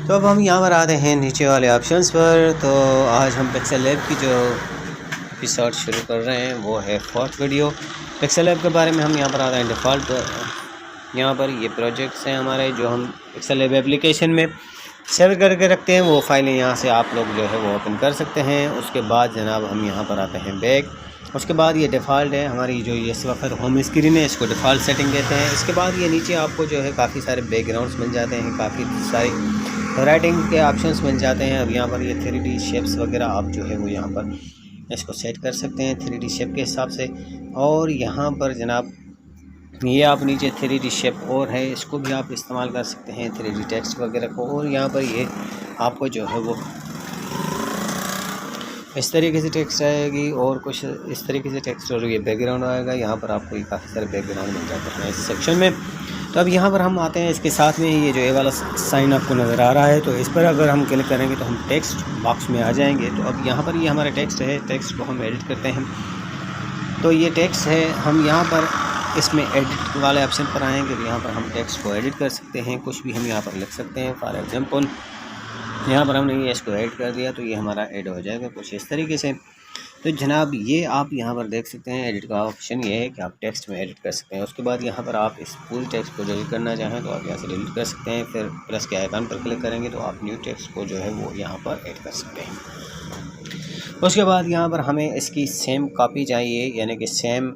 तो अब हम यहाँ पर आते हैं नीचे वाले ऑप्शंस पर। तो आज हम पिक्सेल लैब की जो एपिसोड शुरू कर रहे हैं वो है 4th वीडियो। पिक्सेल लैब के बारे में हम यहाँ पर आते हैं डिफ़ॉल्ट। यहाँ पर ये प्रोजेक्ट्स हैं हमारे जो हम पिक्सेल लैब एप्लीकेशन में सेव करके रखते हैं, वो फाइलें यहाँ से आप लोग जो है वो ओपन कर सकते हैं। उसके बाद जनाब हम यहाँ पर आते हैं बैक। उसके बाद ये डिफ़ॉल्ट है हमारी जो ये इस वक्त होम स्क्रीन है, इसको डिफ़ॉल्ट सेटिंग देते हैं। इसके बाद ये नीचे आपको जो है काफ़ी सारे बैकग्राउंड्स मिल जाते हैं, काफ़ी सारी राइटिंग के ऑप्शंस मिल जाते हैं। अब यहाँ पर ये 3D शेप्स वगैरह आप जो है वो यहाँ पर इसको सेट कर सकते हैं 3D शेप के हिसाब से। और यहाँ पर जनाब ये आप नीचे 3D शेप और है, इसको भी आप इस्तेमाल कर सकते हैं 3D टेक्स्ट वगैरह को। और यहाँ पर ये आपको जो है वो इस तरीके से टेक्स्ट आएगी और कुछ इस तरीके से टेक्स्ट और ये बैकग्राउंड आएगा। यहाँ पर आपको ये काफ़ी सारे बैकग्राउंड मिल जाते हैं इस सेक्शन में। तो अब यहाँ पर हम आते हैं, इसके साथ में ये जो ए वाला साइन आपको नज़र आ रहा है, तो इस पर अगर हम क्लिक करेंगे तो हम टेक्स्ट बॉक्स में आ जाएंगे। तो अब यहाँ पर ये हमारा टेक्स्ट है, टेक्स्ट को हम एडिट करते हैं। तो ये टेक्स्ट है, हम यहाँ पर इसमें एडिट वाले ऑप्शन पर आएंगे तो यहाँ पर हम टेक्स्ट को एडिट कर सकते हैं, कुछ भी हम यहाँ पर लिख सकते हैं। फॉर एग्जांपल यहाँ पर हमने ये इसको ऐड कर दिया तो ये हमारा ऐड हो जाएगा कुछ इस तरीके से। तो जनाब ये आप यहाँ पर देख सकते हैं एडिट का ऑप्शन ये है कि आप टेक्स्ट में एडिट कर सकते हैं। उसके बाद यहाँ पर आप इस पूरी टेक्स्ट को डिलीट करना चाहें तो आप यहाँ से डिलीट कर सकते हैं। फिर प्लस के आइकन पर क्लिक करेंगे तो आप न्यू टेक्स्ट को जो है वो यहाँ पर ऐड कर सकते हैं। उसके बाद यहाँ पर हमें इसकी सेम कॉपी चाहिए, यानी कि सेम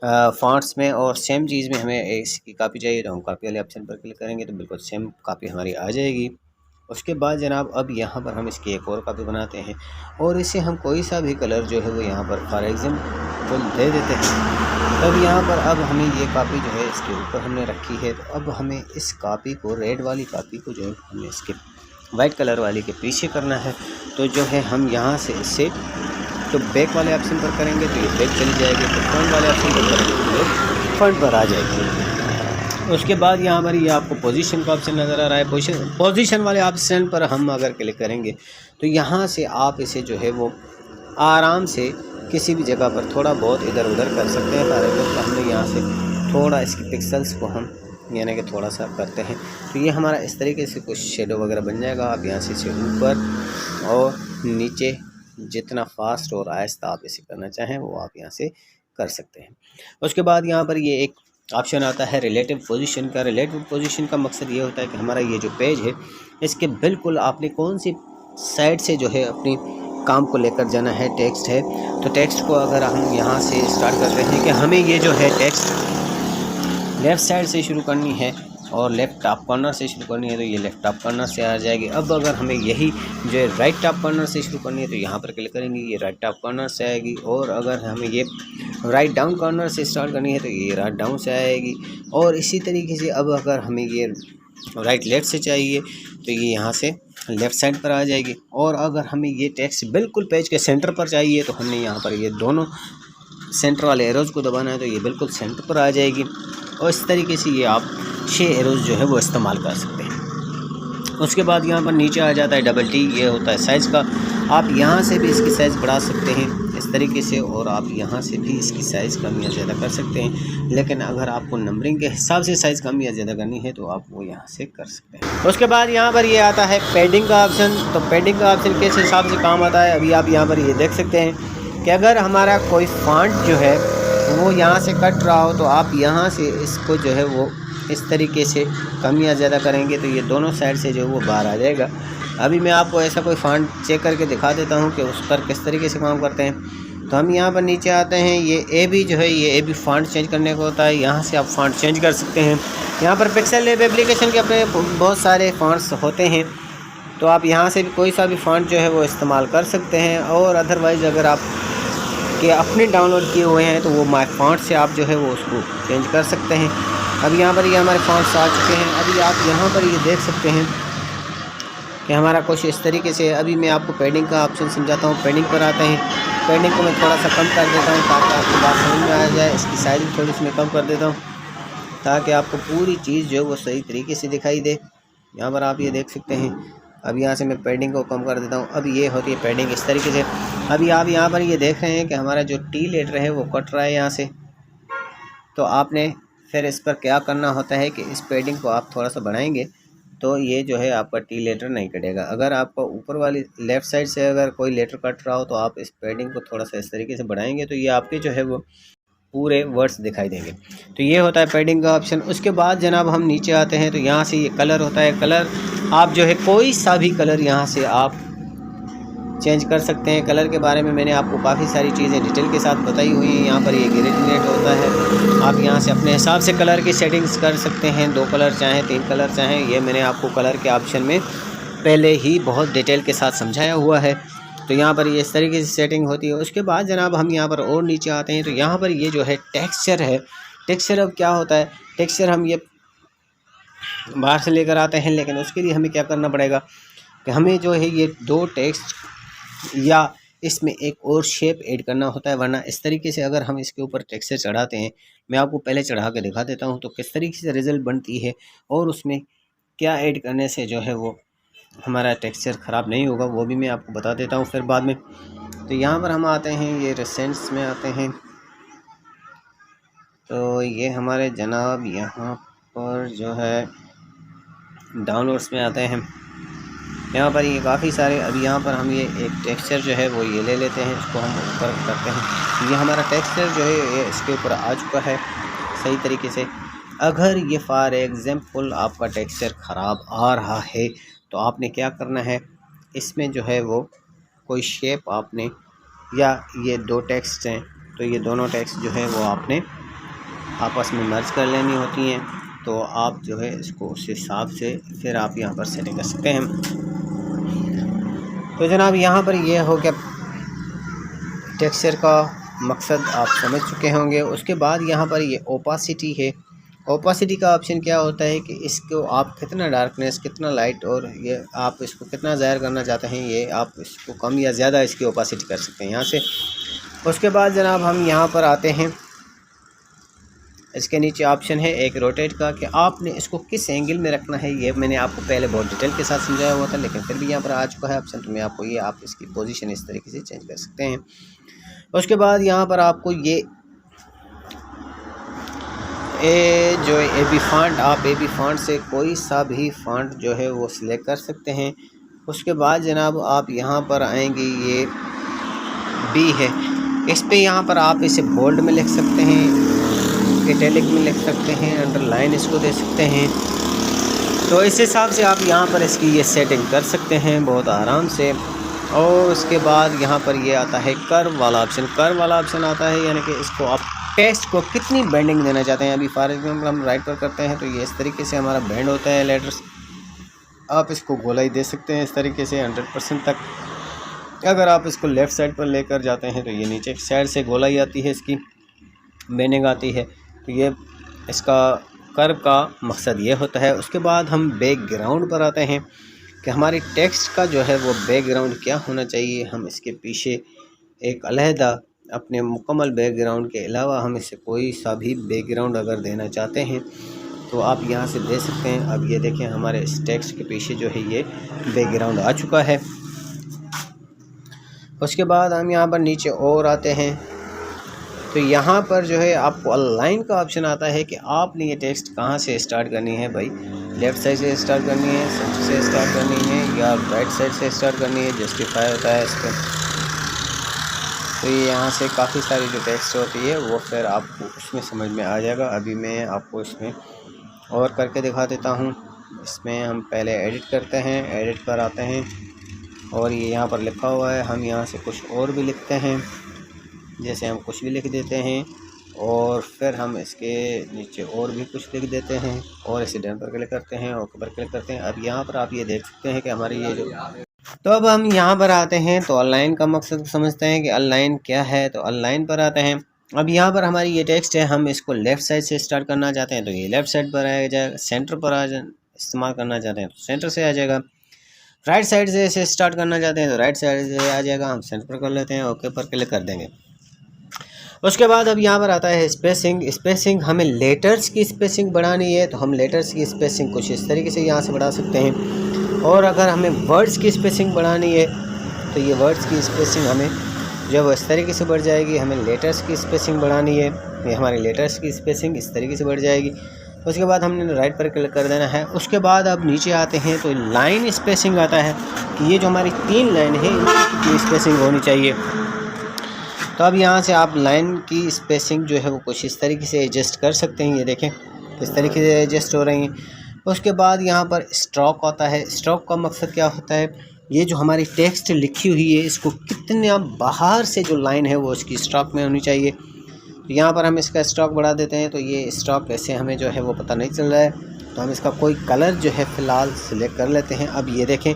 फॉन्ट्स में और सेम चीज़ में हमें इसकी कॉपी चाहिए। तो हम कॉपी वाले ऑप्शन पर क्लिक करेंगे तो बिल्कुल सेम कॉपी हमारी आ जाएगी। उसके बाद जनाब अब यहाँ पर हम इसकी एक और कॉपी बनाते हैं और इसे हम कोई सा भी कलर जो है वो यहाँ पर फॉर एग्जाम्पल दे देते हैं। तब यहाँ पर अब हमें ये कॉपी जो है इसके ऊपर हमने रखी है, तो अब हमें इस कॉपी को रेड वाली कॉपी को जो है हमें इसके वाइट कलर वाली के पीछे करना है। तो जो है हम यहाँ से इसे तो बैक वाले ऑप्शन पर करेंगे तो ये बैक चली जाएगी, तो फ्रंट वाले ऑप्शन पर करेंगे तो फ्रंट पर आ जाएगी। उसके बाद यहाँ पर ये आपको पोजीशन का ऑप्शन नज़र आ रहा है। पोजीशन वाले ऑप्शन पर हम अगर क्लिक करेंगे तो यहाँ से आप इसे जो है वो आराम से किसी भी जगह पर थोड़ा बहुत इधर उधर कर सकते हैं। फॉर एग्जाम्पल हमने यहाँ से थोड़ा इसके पिक्सल्स को हम यानी कि थोड़ा सा करते हैं तो ये हमारा इस तरीके से कुछ शेडो वगैरह बन जाएगा। आप यहाँ से ऊपर और नीचे जितना फास्ट और आहिस्ता आप इसे करना चाहें वो आप यहाँ से कर सकते हैं। उसके बाद यहाँ पर ये एक ऑप्शन आता है रिलेटिव पोजीशन का। रिलेटिव पोजीशन का मकसद ये होता है कि हमारा ये जो पेज है इसके बिल्कुल आपने कौन सी साइड से जो है अपनी काम को लेकर जाना है। टेक्स्ट है तो टेक्स्ट को अगर हम यहाँ से स्टार्ट करते हैं कि हमें ये जो है टेक्स्ट लेफ़्ट साइड से शुरू करनी है और लेफ़्ट टॉप कॉर्नर से शुरू करनी है तो ये लेफ़्ट टॉप कॉर्नर से आ जाएगी। अब अगर हमें यही जो है राइट टॉप कॉर्नर से शुरू करनी है तो यहाँ पर क्लिक करेंगे, ये राइट टॉप कॉर्नर से आएगी। और अगर हमें ये राइट डाउन कॉर्नर से स्टार्ट करनी है तो ये राइट डाउन से आएगी। और इसी तरीके से अब अगर हमें ये राइट लेफ़्ट से चाहिए तो ये यहाँ से लेफ़्ट साइड पर आ जाएगी। और अगर हमें ये टेक्स्ट बिल्कुल पेज के सेंटर पर चाहिए तो हमने यहाँ पर ये दोनों सेंटर वाले एरोज़ को दबाना है तो ये बिल्कुल सेंटर पर आ जाएगी। और इस तरीके से ये आप 6 एरोज़ जो है वो इस्तेमाल कर सकते हैं। उसके बाद यहाँ पर नीचे आ जाता है डबल टी, ये होता है साइज़ का। आप यहाँ से भी इसकी साइज़ बढ़ा सकते हैं इस तरीके से और आप यहाँ से भी इसकी साइज़ कम या ज़्यादा कर सकते हैं। लेकिन अगर आपको नंबरिंग के हिसाब से साइज़ कम या ज़्यादा करनी है तो आप वो यहाँ से कर सकते हैं। उसके बाद यहाँ पर ये आता है पेडिंग का ऑप्शन। तो पेडिंग का ऑप्शन किस हिसाब से काम आता है अभी आप यहाँ पर ये देख सकते हैं कि अगर हमारा कोई फॉन्ट जो है वो यहाँ से कट रहा हो तो आप यहाँ से इसको जो है वो इस तरीके से कम या ज़्यादा करेंगे तो ये दोनों साइड से जो है वो बाहर आ जाएगा। अभी मैं आपको ऐसा कोई फॉन्ट चेक करके दिखा देता हूँ कि उस पर किस तरीके से काम करते हैं। तो हम यहाँ पर नीचे आते हैं, ये ए बी जो है ये ए बी फॉन्ट चेंज करने को होता है, यहाँ से आप फॉन्ट चेंज कर सकते हैं। यहाँ पर पिक्सेल लैब एप्लीकेशन के अपने बहुत सारे फॉन्ट्स होते हैं तो आप यहाँ से भी कोई सा भी फॉन्ट जो है वो इस्तेमाल कर सकते हैं। और अदरवाइज़ अगर आप के अपने डाउनलोड किए हुए हैं तो वो माय फॉन्ट से आप जो है वो उसको चेंज कर सकते हैं। अब यहाँ पर ये हमारे फॉन्ट्स आ चुके हैं। अभी आप यहाँ पर ये देख सकते हैं कि हमारा कुछ इस तरीके से। अभी मैं आपको पेडिंग का ऑप्शन समझाता हूँ। पेडिंग पर आते हैं, पेडिंग को मैं थोड़ा सा कम कर देता हूँ ताकि आपको बात समझ में आ जाए। इसकी साइज़ थोड़ी सी मैं कम कर देता हूँ ताकि आपको पूरी चीज़ जो है वो सही तरीके से दिखाई दे। यहाँ पर आप ये देख सकते हैं। अब यहाँ से मैं पेडिंग को कम कर देता हूँ। अब ये होती है पेडिंग इस तरीके से। अभी आप यहाँ पर ये देख रहे हैं कि हमारा जो टी लेटर है वो कट रहा है यहाँ से। तो आपने फिर इस पर क्या करना होता है कि इस पेडिंग को आप थोड़ा सा बढ़ाएंगे तो ये जो है आपका टी लेटर नहीं कटेगा। अगर आपका ऊपर वाली लेफ़्ट साइड से अगर कोई लेटर कट रहा हो तो आप इस पैडिंग को थोड़ा सा इस तरीके से बढ़ाएंगे तो ये आपके जो है वो पूरे वर्ड्स दिखाई देंगे। तो ये होता है पैडिंग का ऑप्शन। उसके बाद जनाब हम नीचे आते हैं तो यहाँ से ये कलर होता है। कलर आप जो है कोई सा भी कलर यहाँ से आप चेंज कर सकते हैं। कलर के बारे में मैंने आपको काफ़ी सारी चीज़ें डिटेल के साथ बताई हुई हैं। यहाँ पर ये ग्रेडिएंट होता है, आप यहाँ से अपने हिसाब से कलर की सेटिंग्स कर सकते हैं। 2 कलर चाहें, 3 कलर चाहें, ये मैंने आपको कलर के ऑप्शन में पहले ही बहुत डिटेल के साथ समझाया हुआ है। तो यहाँ पर ये इस तरीके से सेटिंग होती है। उसके बाद जनाब हम यहाँ पर और नीचे आते हैं तो यहाँ पर ये जो है टेक्सचर है। टेक्सचर अब क्या होता है, टेक्सचर हम ये बाहर से लेकर आते हैं, लेकिन उसके लिए हमें क्या करना पड़ेगा कि हमें जो है ये 2 टेक्स्ट या इसमें एक और शेप ऐड करना होता है। वरना इस तरीके से अगर हम इसके ऊपर टेक्सचर चढ़ाते हैं, मैं आपको पहले चढ़ा के दिखा देता हूँ तो किस तरीके से रिज़ल्ट बनती है और उसमें क्या ऐड करने से जो है वो हमारा टेक्सचर ख़राब नहीं होगा, वो भी मैं आपको बता देता हूँ फिर बाद में। तो यहाँ पर हम आते हैं, ये रिसेंट्स में आते हैं तो ये हमारे जनाब यहाँ पर जो है डाउनलोड्स में आते हैं। यहाँ पर ये काफ़ी सारे, अभी यहाँ पर हम ये एक टेक्सचर जो है वो ये ले लेते हैं, इसको हम ऊपर करते हैं। ये हमारा टेक्सचर जो है ये इसके ऊपर आ चुका है सही तरीके से। अगर ये फॉर एग्ज़ाम्पल आपका टेक्सचर ख़राब आ रहा है तो आपने क्या करना है, इसमें जो है वो कोई शेप आपने, या ये 2 टेक्स्ट हैं तो ये दोनों टेक्स्ट जो है वो आपने आपस में मर्ज कर लेनी होती हैं। तो आप जो है इसको उस हिसाब से फिर आप यहाँ पर सेटिंग कर सकते हैं। तो जनाब यहाँ पर ये हो गया, टेक्सचर का मकसद आप समझ चुके होंगे। उसके बाद यहाँ पर ये ओपासिटी है। ओपासिटी का ऑप्शन क्या होता है कि इसको आप कितना डार्कनेस, कितना लाइट और ये आप इसको कितना ज़ाहिर करना चाहते हैं, ये आप इसको कम या ज़्यादा इसकी ओपासिटी कर सकते हैं यहाँ से। उसके बाद जनाब हम यहाँ पर आते हैं, इसके नीचे ऑप्शन है एक रोटेट का कि आपने इसको किस एंगल में रखना है। ये मैंने आपको पहले बहुत डिटेल के साथ समझाया हुआ था, लेकिन फिर भी यहाँ पर आ चुका है ऑप्शन। तो मैं आपको ये, आप इसकी पोजीशन इस तरीके से चेंज कर सकते हैं। उसके बाद यहाँ पर आपको ये जो AB फॉन्ट, आप AB फॉन्ट से कोई सा भी फॉन्ट जो है वो सिलेक्ट कर सकते हैं। उसके बाद जनाब आप यहाँ पर आएंगे, ये B है, इस पे यहाँ पर आप इसे बोल्ड में लिख सकते हैं, इटैलिक में लिख सकते हैं, अंडरलाइन इसको दे सकते हैं। तो इस हिसाब से आप यहाँ पर इसकी ये सेटिंग कर सकते हैं बहुत आराम से। और उसके बाद यहाँ पर ये आता है कर्व वाला ऑप्शन। कर्व वाला ऑप्शन आता है यानी कि इसको आप टेक्स्ट को कितनी बेंडिंग देना चाहते हैं। अभी फॉर एग्जाम्पल हम राइट पर करते हैं तो ये इस तरीके से हमारा बेंड होता है लेटर्स, आप इसको गोलाई दे सकते हैं इस तरीके से 100% तक। अगर आप इसको लेफ़्ट साइड पर लेकर जाते हैं तो ये नीचे की साइड से गोलाई आती है, इसकी बेंडिंग आती है। तो ये इसका कर्व का मकसद ये होता है। उसके बाद हम बैकग्राउंड पर आते हैं कि हमारी टेक्स्ट का जो है वो बैकग्राउंड क्या होना चाहिए। हम इसके पीछे एक अलहदा अपने मुकम्मल बैकग्राउंड के अलावा हम इसे कोई सा भी बैकग्राउंड अगर देना चाहते हैं तो आप यहाँ से दे सकते हैं। अब ये देखें हमारे इस टेक्स्ट के पीछे जो है ये बैकग्राउंड आ चुका है। उसके बाद हम यहाँ पर नीचे और आते हैं तो यहाँ पर जो है आपको अलाइन का ऑप्शन आता है कि आपने ये टेक्स्ट कहाँ से स्टार्ट करनी है भाई। लेफ़्ट साइड से स्टार्ट करनी है, सेंटर से स्टार्ट करनी है, या राइट साइड से स्टार्ट करनी है, जस्टिफाई होता है इस पर। तो ये यहाँ से काफ़ी सारी जो टेक्स्ट होती है वो फिर आपको उसमें समझ में आ जाएगा। अभी मैं आपको इसमें और करके दिखा देता हूँ। इसमें हम पहले एडिट करते हैं, एडिट पर आते हैं और ये यहाँ पर लिखा हुआ है, हम यहाँ से कुछ और भी लिखते हैं। जैसे हम कुछ भी लिख देते हैं और फिर हम इसके नीचे और भी कुछ लिख देते हैं और इसे डन पर क्लिक करते हैं, ओके पर क्लिक करते हैं। अब यहाँ पर आप ये देख सकते हैं कि हमारी ये जो, तो अब हम यहाँ पर आते हैं तो अलाइन का मकसद समझते हैं कि अलाइन क्या है। तो अलाइन पर आते हैं। अब यहाँ पर हमारी ये टेक्स्ट है, हम इसको लेफ़्ट साइड से स्टार्ट करना चाहते हैं तो ये लेफ़्ट साइड पर आ जाएगा। सेंटर पर इस्तेमाल करना चाहते हैं तो सेंटर से आ जाएगा। राइट साइड से इसे स्टार्ट करना चाहते हैं तो राइट साइड से आ जाएगा। हम सेंटर पर कर लेते हैं, ओके पर क्लिक कर देंगे। उसके बाद अब यहाँ पर आता है स्पेसिंग। स्पेसिंग हमें लेटर्स की स्पेसिंग बढ़ानी है तो हम लेटर्स की स्पेसिंग कुछ इस तरीके से यहाँ से बढ़ा सकते हैं। और अगर हमें वर्ड्स की स्पेसिंग बढ़ानी है तो ये वर्ड्स की स्पेसिंग हमें जब इस तरीके से बढ़ जाएगी। हमें लेटर्स की स्पेसिंग बढ़ानी है, ये हमारी लेटर्स की स्पेसिंग इस तरीके से बढ़ जाएगी। उसके बाद हमने राइट पर क्लिक कर देना है। उसके बाद अब नीचे आते हैं तो लाइन स्पेसिंग आता है कि ये जो हमारी 3 लाइन है इनकी स्पेसिंग होनी चाहिए। तो अब यहाँ से आप लाइन की स्पेसिंग जो है वो कुछ इस तरीके से एडजस्ट कर सकते हैं। ये देखें इस तरीके से एडजस्ट हो रही हैं। उसके बाद यहाँ पर स्ट्रोक आता है। स्ट्रोक का मकसद क्या होता है, ये जो हमारी टेक्स्ट लिखी हुई है इसको कितने बाहर से जो लाइन है वो उसकी स्ट्रोक में होनी चाहिए। तो यहाँ पर हम इसका स्ट्रोक बढ़ा देते हैं तो ये स्ट्रोक कैसे हमें जो है वो पता नहीं चल रहा है, तो हम इसका कोई कलर जो है फ़िलहाल सिलेक्ट कर लेते हैं। अब ये देखें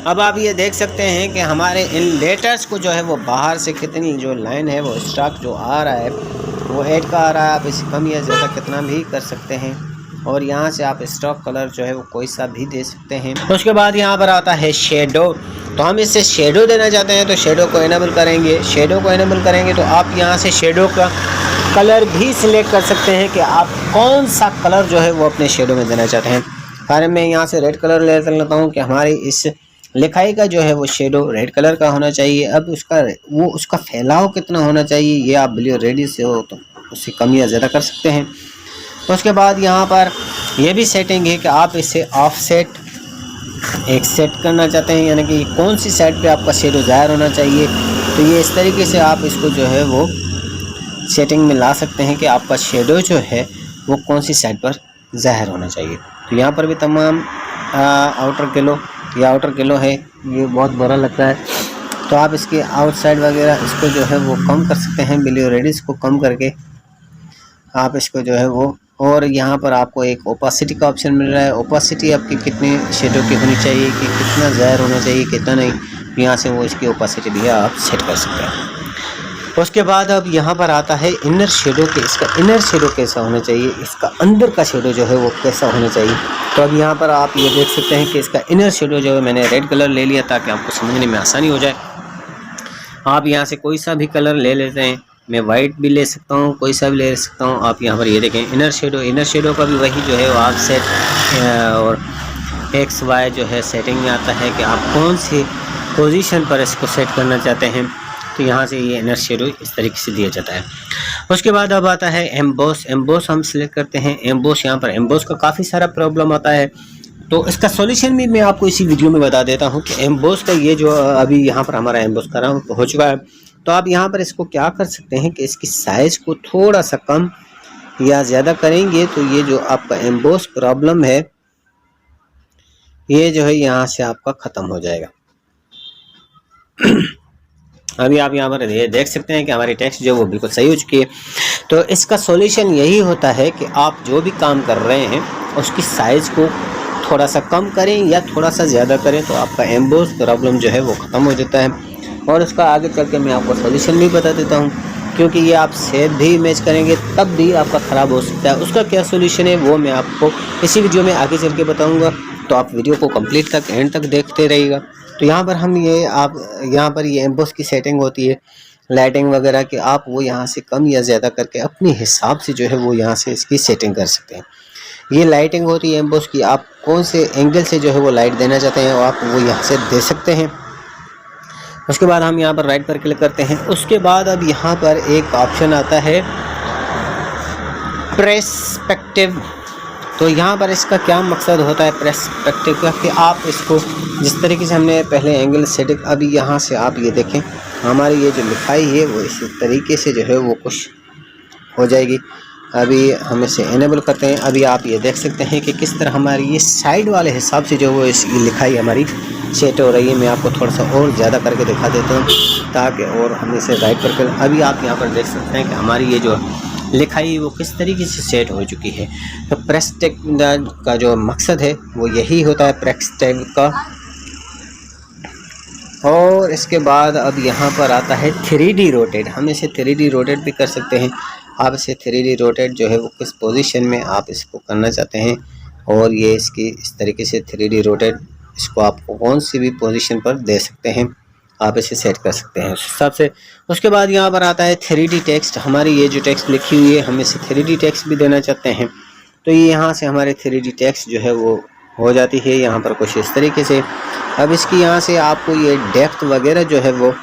अब आप ये देख सकते हैं कि हमारे इन लेटर्स को जो है वो बाहर से कितनी जो लाइन है वो स्ट्रोक जो आ रहा है वो 8 का आ रहा है। आप इसे कम या ज़्यादा कितना भी कर सकते हैं और यहाँ से आप स्ट्रोक कलर जो है वो कोई सा भी दे सकते हैं। उसके बाद यहाँ पर आता है शेडो। तो हम इससे शेडो देना चाहते हैं तो शेडो को इनेबल करेंगे। शेडो को इनेबल करेंगे तो आप यहाँ से शेडो का कलर भी सिलेक्ट कर सकते हैं कि आप कौन सा कलर जो है वो अपने शेडो में देना चाहते हैं। कारण मैं यहाँ से रेड कलर ले लेता हूँ कि हमारी इस लिखाई का जो है वो शेडो रेड कलर का होना चाहिए। अब उसका फैलाव कितना होना चाहिए ये आप ब्लू रेडी से हो तो उससे कम या ज़्यादा कर सकते हैं। तो उसके बाद यहाँ पर यह भी सेटिंग है कि आप इसे ऑफसेट एक सेट करना चाहते हैं, यानी कि कौन सी साइड पे आपका शेडो ज़ाहिर होना चाहिए। तो ये इस तरीके से आप इसको जो है वो सेटिंग में ला सकते हैं कि आपका शेडो जो है वो कौन सी साइड पर ज़ाहिर होना चाहिए। तो यहाँ पर भी तमाम आउटर किलो है, ये बहुत बुरा लगता है। तो आप इसके आउटसाइड वगैरह इसको जो है वो कम कर सकते हैं। ब्लू रेडिस को कम करके आप इसको जो है वो, और यहाँ पर आपको एक ओपासिटी का ऑप्शन मिल रहा है। ओपासिटी आपकी कितनी शेडो की होनी चाहिए कि कितना ज़ाहिर होना चाहिए कितना नहीं, यहाँ से वो इसकी ओपासिटी भी आप सेट कर सकते हैं। उसके बाद अब यहाँ पर आता है इनर शेडो के, इसका इनर शेडो कैसा होना चाहिए, इसका अंदर का शेडो जो है वो कैसा होना चाहिए। तो अब यहाँ पर आप ये देख सकते हैं कि इसका इनर शेडो जो है मैंने रेड कलर ले लिया ताकि आपको समझने में आसानी हो जाए। आप यहाँ से कोई सा भी कलर ले लेते हैं, मैं वाइट भी ले सकता हूँ, कोई सा भी ले सकता हूँ। आप यहाँ पर ये देखें इनर शेडो का भी वही जो है वो आप सेट और XY जो है सेटिंग में आता है कि आप कौन सी पोजीशन पर इसको सेट करना चाहते हैं। तो यहाँ से ये इनर शेडो इस तरीके से दिया जाता है। उसके बाद अब आता है एम्बोस हम सिलेक्ट करते हैं। एम्बोस, यहाँ पर एम्बोस का काफ़ी सारा प्रॉब्लम आता है, तो इसका सॉल्यूशन भी मैं आपको इसी वीडियो में बता देता हूँ कि एम्बोस का ये जो अभी यहाँ पर हमारा एम्बोस का रंग हो चुका है। तो आप यहाँ पर इसको क्या कर सकते हैं कि इसकी साइज़ को थोड़ा सा कम या ज़्यादा करेंगे तो ये जो आपका एम्बोस प्रॉब्लम है ये जो है यहाँ से आपका ख़त्म हो जाएगा। अभी आप यहाँ पर ये देख सकते हैं कि हमारी टेक्स्ट जो वो बिल्कुल सही हो चुकी है। तो इसका सॉल्यूशन यही होता है कि आप जो भी काम कर रहे हैं उसकी साइज़ को थोड़ा सा कम करें या थोड़ा सा ज़्यादा करें तो आपका एम्बोस प्रॉब्लम जो है वो ख़त्म हो जाता है। और उसका आगे चल के मैं आपको सॉल्यूशन भी बता देता हूँ, क्योंकि ये आप सेव भी इमेज करेंगे तब भी आपका ख़राब हो सकता है। उसका क्या सॉल्यूशन है वो मैं आपको इसी वीडियो में आगे चल के बताऊँगा, तो आप वीडियो को कंप्लीट तक एंड तक देखते रहिएगा। तो यहाँ पर हम यहाँ पर ये एम्बोस की सेटिंग होती है लाइटिंग वगैरह की, आप वो यहाँ से कम या ज़्यादा करके अपने हिसाब से जो है वो यहाँ से इसकी सेटिंग कर सकते हैं। ये लाइटिंग होती है एम्बोस की, आप कौन से एंगल से जो है वो लाइट देना चाहते हैं आप वो यहाँ से दे सकते हैं। उसके बाद हम यहाँ पर राइट पर क्लिक करते हैं। उसके बाद अब यहाँ पर एक ऑप्शन आता है पर्सपेक्टिव। तो यहाँ पर इसका क्या मकसद होता है पर्सपेक्टिव का, कि आप इसको जिस तरीके से हमने पहले एंगल सेटिंग, अभी यहाँ से आप ये देखें हमारी ये जो लिखाई है वो इस तरीके से जो है वो कुछ हो जाएगी। अभी हम इसे इनेबल करते हैं। अभी आप ये देख सकते हैं कि किस तरह हमारी ये साइड वाले हिसाब से जो वो इसकी लिखाई हमारी सेट हो रही है। मैं आपको थोड़ा सा और ज़्यादा करके दिखा देता हूँ ताकि, और हम इसे राइट पर कर, अभी आप यहाँ पर देख सकते हैं कि हमारी ये जो लिखाई वो किस तरीके से सेट हो चुकी है। तो पर्सपेक्टिव का जो मकसद है वो यही होता है पर्सपेक्टिव का। और इसके बाद अब यहाँ पर आता है 3D रोटेट। हम इसे 3D रोटेट भी कर सकते हैं। आप इसे 3D रोटेट जो है वो किस पोजीशन में आप इसको करना चाहते हैं, और ये इसकी इस तरीके से 3D रोटेट इसको आप कौन सी भी पोजीशन पर दे सकते हैं, आप इसे सेट कर सकते हैं उस हिसाब से। उसके बाद यहाँ पर आता है 3D टेक्स्ट। हमारी ये जो टेक्स्ट लिखी हुई है हम इसे 3D टेक्स्ट भी देना चाहते हैं, तो ये यहाँ से हमारे 3D टेक्स्ट जो है वो हो जाती है यहाँ पर कुछ इस तरीके से। अब इसकी यहाँ से आपको ये डेप्थ वगैरह जो है वो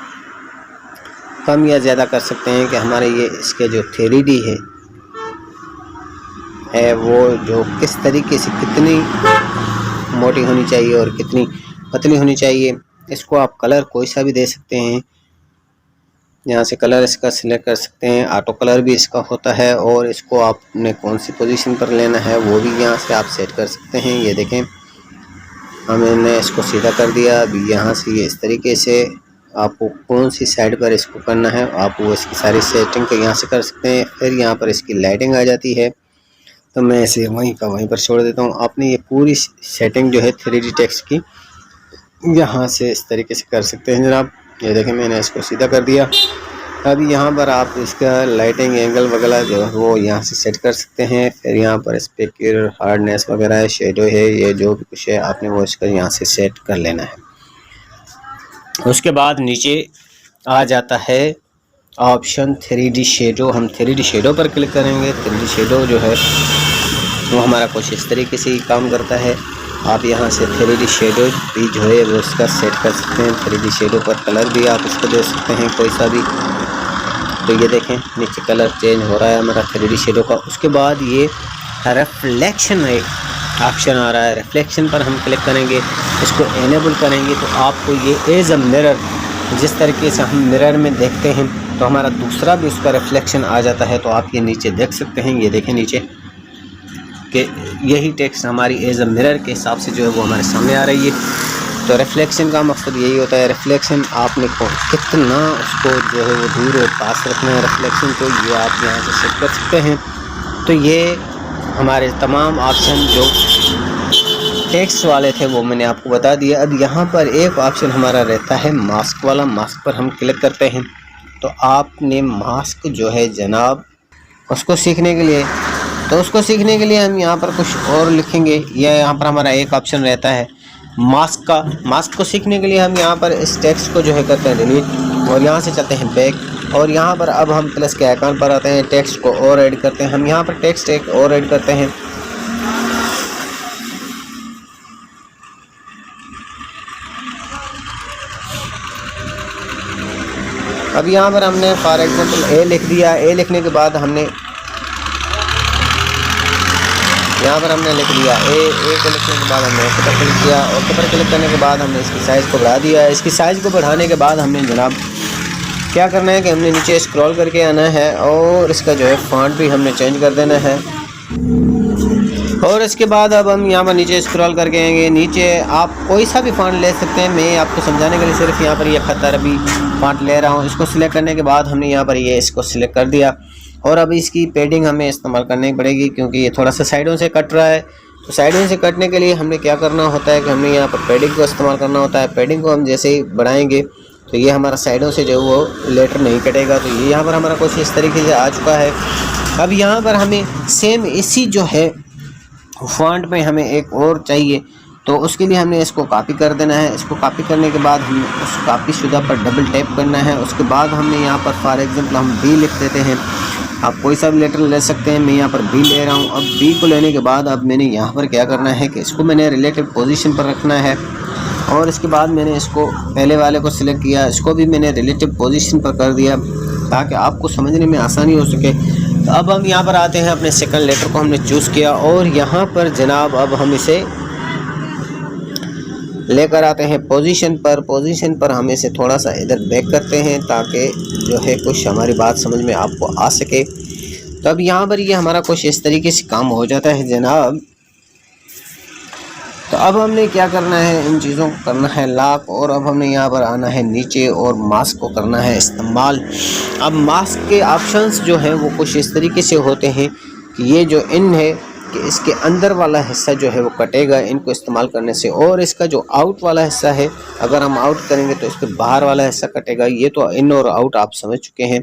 कम या ज़्यादा कर सकते हैं कि हमारे ये इसके जो 3D है वो जो किस तरीके से कितनी मोटी होनी चाहिए और कितनी पतली होनी चाहिए। इसको आप कलर कोई सा भी दे सकते हैं, यहाँ से कलर इसका सिलेक्ट कर सकते हैं, ऑटो कलर भी इसका होता है, और इसको आपने कौन सी पोजीशन पर लेना है वो भी यहाँ से आप सेट कर सकते हैं। ये देखें हमने इसको सीधा कर दिया। अभी यहाँ से ये इस तरीके से आपको कौन सी साइड पर इसको करना है आप वो इसकी सारी सेटिंग को यहाँ से कर सकते हैं। फिर यहाँ पर इसकी लाइटिंग आ जाती है, तो मैं इसे वहीं का वहीं पर छोड़ देता हूँ। आपने ये पूरी सेटिंग जो है 3D टेक्स्ट की यहाँ से इस तरीके से कर सकते हैं जनाब। ये देखें मैंने इसको सीधा कर दिया। अब यहाँ पर आप इसका लाइटिंग एंगल वगैरह जो है वो यहाँ से सेट कर सकते हैं। फिर यहाँ पर इस पर क्लियर हार्डनेस वगैरह है, शेडो है, ये जो भी कुछ है आपने वो इसका यहाँ से सेट कर लेना है। उसके बाद नीचे आ जाता है ऑप्शन 3D शेडो। हम 3D शेडो पर क्लिक करेंगे। 3D शेडो जो है वो हमारा कुछ इस तरीके से ही काम करता है। आप यहाँ से 3D शेडो भी जो है वो इसका सेट कर सकते हैं। 3D शेडो पर कलर भी आप इसको दे सकते हैं कोई सा भी। तो ये देखें नीचे कलर चेंज हो रहा है हमारा 3D शेडो का। उसके बाद ये रिफ्लेक्शन एक ऑप्शन आ रहा है, रिफ्लेक्शन पर हम क्लिक करेंगे, इसको एनेबल करेंगे तो आपको ये एज अ मिरर, जिस तरीके से हम मिरर में देखते हैं तो हमारा दूसरा भी उसका रिफ्लेक्शन आ जाता है। तो आप ये नीचे देख सकते हैं, ये देखें नीचे कि यही टेक्स्ट हमारी एज अ मिरर के हिसाब से जो है वो हमारे सामने आ रही है। तो रिफ्लेक्शन का मकसद यही होता है, रिफ्लेक्शन आपने को कितना उसको जो है वो दूर और पास रखना है रिफ्लेक्शन को, ये आप यहाँ से सेट कर सकते हैं। तो ये हमारे तमाम ऑप्शन जो टेक्स्ट वाले थे वो मैंने आपको बता दिया। अब यहाँ पर एक ऑप्शन हमारा रहता है मास्क वाला। मास्क पर हम क्लिक करते हैं तो आपने मास्क जो है जनाब उसको सीखने के लिए हम यहाँ पर कुछ और लिखेंगे। या यहाँ पर हमारा एक ऑप्शन रहता है मास्क का। मास्क को सीखने के लिए हम यहाँ पर इस टेक्स्ट को जो है करते हैं डिलीट और यहाँ से चलते हैं बैक, और यहाँ पर अब हम प्लस के आइकन पर आते हैं, टेक्स्ट को और ऐड करते हैं। हम यहाँ पर टेक्स्ट एक और ऐड करते हैं। अब यहाँ पर हमने फॉर एग्जांपल ए लिख दिया। ए लिखने के बाद हमने यहाँ पर हमने लिख दिया ए को लिखने के बाद हमने ओके पर क्लिक किया। ओके पर क्लिक करने के बाद हमने इसकी साइज़ को बढ़ा दिया। इसकी साइज़ को बढ़ाने के बाद हमने जनाब क्या करना है कि हमने नीचे स्क्रॉल करके आना है और इसका जो है फॉन्ट भी हमने चेंज कर देना है। और इसके बाद अब हम यहाँ पर नीचे स्क्रॉल करके आएंगे। नीचे आप कोई सा भी फॉन्ट ले सकते हैं। मैं आपको समझाने के लिए सिर्फ यहाँ पर ये खत अरबी फॉन्ट ले रहा हूँ। इसको सिलेक्ट करने के बाद हमने यहाँ पर ये इसको सिलेक्ट कर दिया। और अब इसकी पेडिंग हमें इस्तेमाल करनी पड़ेगी क्योंकि ये थोड़ा सा साइडों से कट रहा है। तो साइडों से कटने के लिए हमने क्या करना होता है कि हमने यहाँ पर पेडिंग को इस्तेमाल करना होता है। पेडिंग को हम जैसे ही बढ़ाएंगे तो ये हमारा साइडों से जो वो लेटर नहीं कटेगा। तो ये यहाँ पर हमारा कुछ इस तरीके से आ चुका है। अब यहाँ पर हमें सेम इसी जो है फॉन्ट में हमें एक और चाहिए, तो उसके लिए हमने इसको कॉपी कर देना है। इसको कॉपी करने के बाद हमें उस कॉपी शुदा पर डबल टैप करना है। उसके बाद हमने यहाँ पर फॉर एग्जांपल हम बी लिख देते हैं। आप कोई सा भी लेटर ले सकते हैं। मैं यहाँ पर बी ले रहा हूँ। अब बी को लेने के बाद अब मैंने यहाँ पर क्या करना है कि इसको मैंने रिलेटिव पोजीशन पर रखना है। और इसके बाद मैंने इसको पहले वाले को सिलेक्ट किया, इसको भी मैंने रिलेटिव पोजीशन पर कर दिया ताकि आपको समझने में आसानी हो सके। तो अब हम यहाँ पर आते हैं, अपने सेकंड लेटर को हमने चूज़ किया और यहाँ पर जनाब अब हम इसे लेकर आते हैं पोजीशन पर। पोजीशन पर हम इसे थोड़ा सा इधर बैक करते हैं ताकि जो है कुछ हमारी बात समझ में आपको आ सके। तो अब यहाँ पर ये हमारा कुछ इस तरीके से काम हो जाता है जनाब। तो अब हमने क्या करना है, इन चीज़ों को करना है लॉक। और अब हमने यहाँ पर आना है नीचे और मास्क को करना है इस्तेमाल। अब मास्क के ऑप्शंस जो हैं वो कुछ इस तरीके से होते हैं कि ये जो इन है कि इसके अंदर वाला हिस्सा जो है वो कटेगा इनको इस्तेमाल करने से, और इसका जो आउट वाला हिस्सा है अगर हम आउट करेंगे तो इसके बाहर वाला हिस्सा कटेगा। ये तो इन और आउट आप समझ चुके हैं।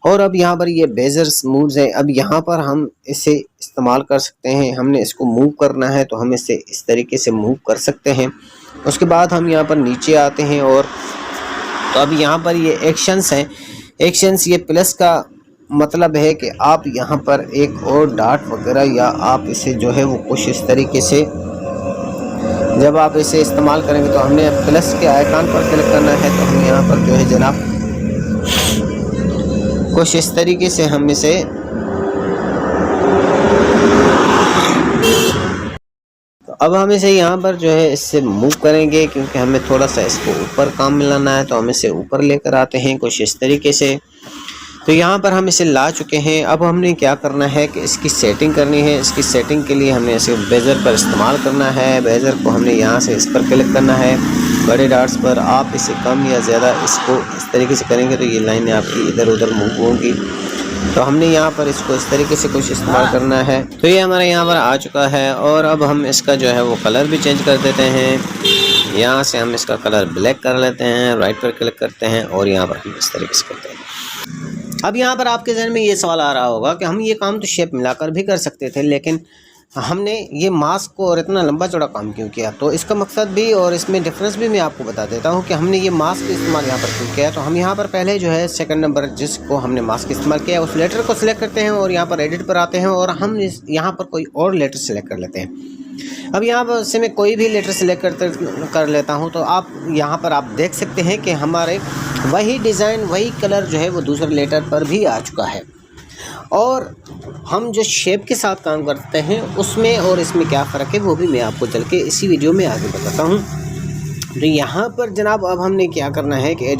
और अब यहाँ पर ये बेजर्स मूव्स है। अब यहाँ पर हम इसे इस्तेमाल कर सकते हैं। हमने इसको मूव करना है तो हम इसे इस तरीके से मूव कर सकते हैं। उसके बाद हम यहाँ पर नीचे आते हैं और तो अब यहाँ पर ये एक्शंस हैं। एक्शंस ये प्लस का मतलब है कि आप यहाँ पर एक और डॉट वगैरह या आप इसे जो है वो कुछ इस तरीके से जब आप इसे इस्तेमाल करेंगे तो हमने प्लस के आइकन पर क्लिक करना है। तो हम यहाँ पर जो है जनाब कुछ इस तरीके से हम इसे अब हम इसे यहाँ पर जो है इससे मूव करेंगे, क्योंकि हमें थोड़ा सा इसको ऊपर काम मिलाना है, तो हम इसे ऊपर लेकर आते हैं कुछ इस तरीके से। तो यहाँ पर हम इसे ला चुके हैं। अब हमने क्या करना है कि इसकी सेटिंग करनी है। इसकी सेटिंग के लिए हमने इसे बेजर पर इस्तेमाल करना है। बेजर को हमने यहाँ से इस पर क्लिक करना है, बड़े डॉट्स पर। आप इसे कम या ज़्यादा इसको इस तरीके से करेंगे तो ये लाइनें आपकी इधर उधर मूव होंगी। तो हमने यहाँ पर इसको इस तरीके से कुछ इस्तेमाल करना है। तो ये हमारे यहाँ पर आ चुका है। और अब हम इसका जो है वो कलर भी चेंज कर देते हैं। यहाँ से हम इसका कलर ब्लैक कर लेते हैं, राइट पर क्लिक करते हैं और यहाँ पर हम इस तरीके से करते हैं। अब यहाँ पर आपके जहन में ये सवाल आ रहा होगा कि हम ये काम तो शेप मिलाकर भी कर सकते थे, लेकिन हमने ये मास्क को और इतना लंबा चौड़ा काम क्यों किया। तो इसका मकसद भी और इसमें डिफरेंस भी मैं आपको बता देता हूँ कि हमने ये मास्क इस्तेमाल यहाँ पर क्यों किया। तो हम यहाँ पर पहले जो है सेकंड नंबर जिसको हमने मास्क इस्तेमाल किया उस लेटर को सिलेक्ट करते हैं और यहाँ पर एडिट पर आते हैं और हम यहाँ पर कोई और लेटर सेलेक्ट कर लेते हैं। अब यहाँ पर से मैं कोई भी लेटर सेलेक्ट कर लेता हूँ। तो आप यहाँ पर आप देख सकते हैं कि हमारे वही डिज़ाइन वही कलर जो है वो दूसरे लेटर पर भी आ चुका है। और हम जो शेप के साथ काम करते हैं उसमें और इसमें क्या फ़र्क है वो भी मैं आपको चल के इसी वीडियो में आगे बताता हूँ। तो यहाँ पर जनाब अब हमने क्या करना है कि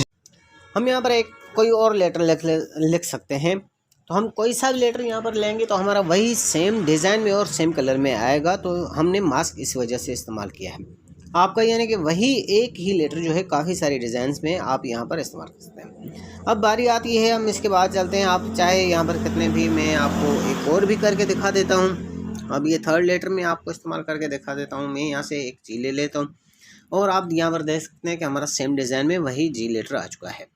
हम यहाँ पर एक कोई और लेटर लिख सकते हैं। तो हम कोई सा भी लेटर यहाँ पर लेंगे तो हमारा वही सेम डिज़ाइन में और सेम कलर में आएगा। तो हमने मास्क इस वजह से इस्तेमाल किया है आपका, यानी कि वही एक ही लेटर जो है काफ़ी सारी डिज़ाइंस में आप यहाँ पर इस्तेमाल कर सकते हैं। अब बारी आती है, हम इसके बाद चलते हैं। आप चाहे यहाँ पर कितने भी, मैं आपको एक और भी करके दिखा देता हूँ। अब ये थर्ड लेटर में आपको इस्तेमाल करके दिखा देता हूँ। मैं यहाँ से एक जी ले लेता हूँ और आप यहाँ पर देख सकते हैं कि हमारा सेम डिज़ाइन में वही जी लेटर आ चुका है।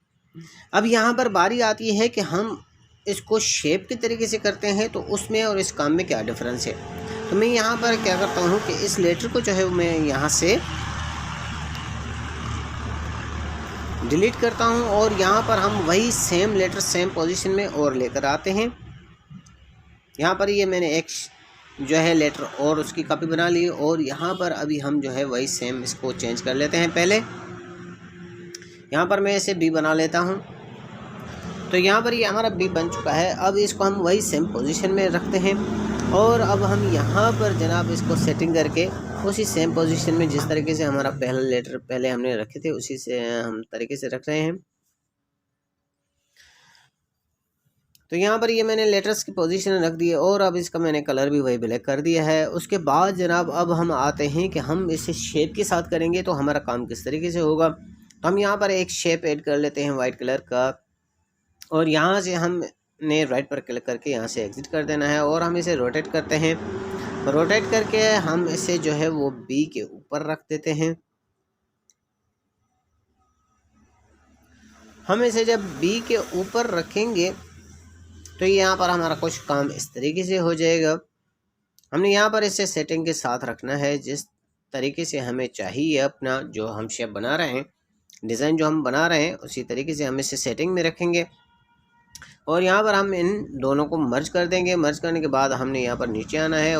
अब यहाँ पर बारी आती है कि हम इसको शेप के तरीके से करते हैं, तो उसमें और इस काम में क्या डिफरेंस है। तो मैं यहाँ पर क्या करता हूँ कि इस लेटर को जो है मैं यहाँ से डिलीट करता हूँ और यहाँ पर हम वही सेम लेटर सेम पोजीशन में और लेकर आते हैं। यहाँ पर ये मैंने एक जो है लेटर और उसकी कॉपी बना ली और यहाँ पर अभी हम जो है वही सेम इसको चेंज कर लेते हैं। पहले यहाँ पर मैं इसे बी बना लेता हूँ। तो यहाँ पर ये हमारा बी बन चुका है। अब इसको हम वही सेम पोजीशन में रखते हैं और अब हम यहाँ पर जनाब इसको सेटिंग करके उसी सेम पोजीशन में जिस तरीके से हमारा पहला लेटर पहले हमने रखे थे उसी से हम तरीके से रख रहे हैं। तो यहाँ पर ये मैंने लेटर्स की पोजीशन रख दी है और अब इसका मैंने कलर भी वही ब्लैक कर दिया है। उसके बाद जनाब अब हम आते हैं कि हम इसे शेप के साथ करेंगे तो हमारा काम किस तरीके से होगा। तो हम यहाँ पर एक शेप ऐड कर लेते हैं वाइट कलर का और यहाँ से हमने राइट पर क्लिक करके यहाँ से एग्जिट कर देना है और हम इसे रोटेट करते हैं। रोटेट करके हम इसे जो है वो बी के ऊपर रख देते हैं। हम इसे जब बी के ऊपर रखेंगे तो यहाँ पर हमारा कुछ काम इस तरीके से हो जाएगा। हमने यहाँ पर इसे सेटिंग के साथ रखना है जिस तरीके से हमें चाहिए। अपना जो हम शेप बना रहे हैं, डिज़ाइन जो हम बना रहे हैं उसी तरीके से हम इसे सेटिंग में रखेंगे और यहाँ पर हम इन दोनों को मर्ज कर देंगे। मर्ज करने के बाद हमने यहाँ पर नीचे आना है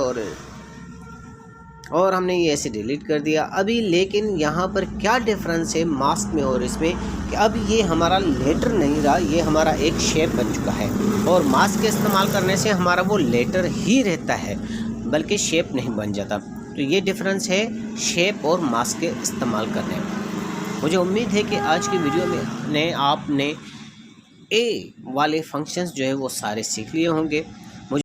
और हमने ये ऐसे डिलीट कर दिया अभी। लेकिन यहाँ पर क्या डिफरेंस है मास्क में और इसमें कि अब ये हमारा लेटर नहीं रहा, ये हमारा एक शेप बन चुका है और मास्क के इस्तेमाल करने से हमारा वो लेटर ही रहता है बल्कि शेप नहीं बन जाता। तो ये डिफरेंस है शेप और मास्क के इस्तेमाल करने में। मुझे उम्मीद है कि आज की वीडियो में आपने ए वाले फंक्शंस जो है वो सारे सीख लिए होंगे।